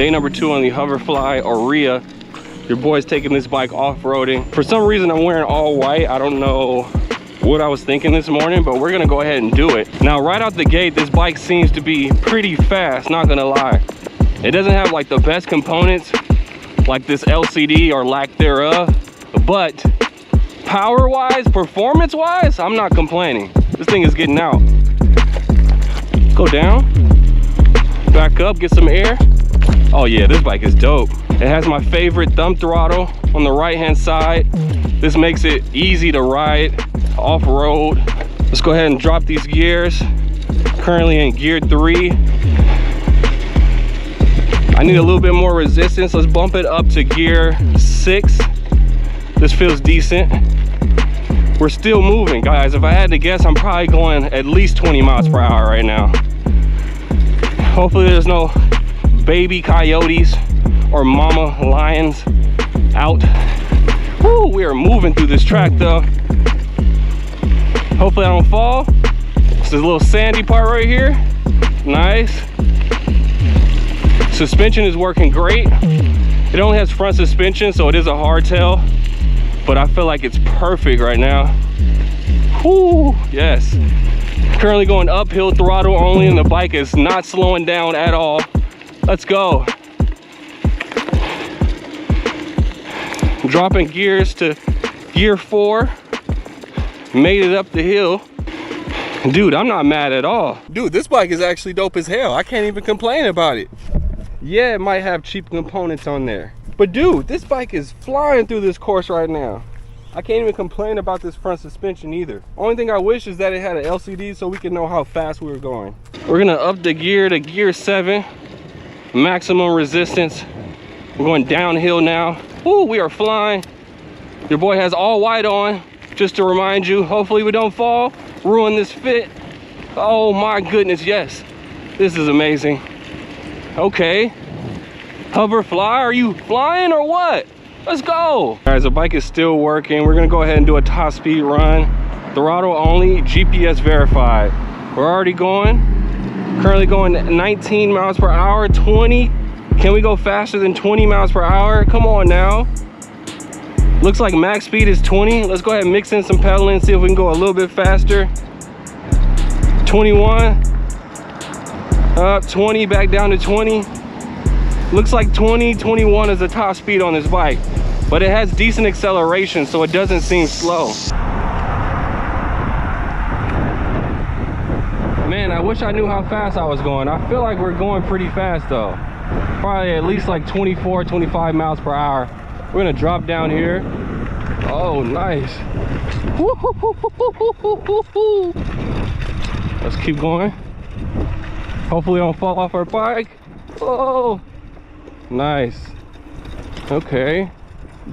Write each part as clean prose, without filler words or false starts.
Day number 2 on the Hoverfly Aurea. Your boy's taking this bike off-roading. For some reason, I'm wearing all white. I don't know what I was thinking this morning, but we're gonna go ahead and do it. Now, right out the gate, this bike seems to be pretty fast, not gonna lie. It doesn't have like the best components, like this LCD or lack thereof, but power-wise, performance-wise, I'm not complaining. This thing is getting out. Go down, back up, get some air. Oh yeah, this bike is dope. It has my favorite thumb throttle on the right-hand side. This makes it easy to ride off-road. Let's go ahead and drop these gears. Currently in gear 3. I need a little bit more resistance. Let's bump it up to gear 6. This feels decent. We're still moving, guys. If I had to guess, I'm probably going at least 20 miles per hour right now. Hopefully there's no baby coyotes or mama lions out. Woo, we are moving through this track though. Hopefully I don't fall. This is a little sandy part right here. Nice. Suspension is working great. It only has front suspension, so it is a hardtail, but I feel like it's perfect right now. Whoo, yes. Currently going uphill, throttle only, and the bike is not slowing down at all. Let's go. Dropping gears to gear 4. Made it up the hill. Dude, I'm not mad at all. Dude, this bike is actually dope as hell. I can't even complain about it. Yeah, it might have cheap components on there, but dude, this bike is flying through this course right now. I can't even complain about this front suspension either. Only thing I wish is that it had an LCD so we could know how fast we were going. We're gonna up the gear to gear 7. Maximum resistance. We're going downhill now. Ooh, we are flying. Your boy has all white on, just to remind you. Hopefully we don't fall, ruin this fit. Oh my goodness, yes. This is amazing. Okay. Hoverfly, are you flying or what? Let's go. Guys, the bike is still working. We're gonna go ahead and do a top speed run. Throttle only, GPS verified. We're already going. Currently going 19 miles per hour, 20. Can we go faster than 20 miles per hour? Come on now. Looks like max speed is 20. Let's go ahead and mix in some pedaling, see if we can go a little bit faster. 21. Up 20, back down to 20. Looks like 20, 21 is the top speed on this bike, but it has decent acceleration, so it doesn't seem slow. Man, I wish I knew how fast I was going. I feel like we're going pretty fast though. Probably at least like 24, 25 miles per hour. We're gonna drop down here. Oh, nice. Let's keep going. Hopefully I don't fall off our bike. Oh, nice. Okay.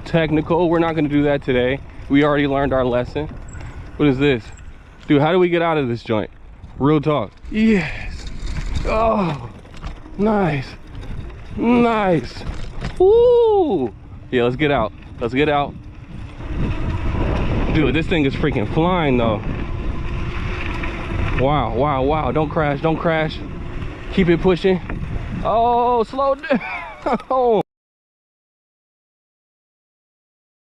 Technical, we're not gonna do that today. We already learned our lesson. What is this? Dude, how do we get out of this joint? Real talk. Yes. Oh, nice. Nice. Woo. Yeah, let's get out. Let's get out. Dude, this thing is freaking flying though. Wow, wow, wow. Don't crash, don't crash. Keep it pushing. Oh, slow down.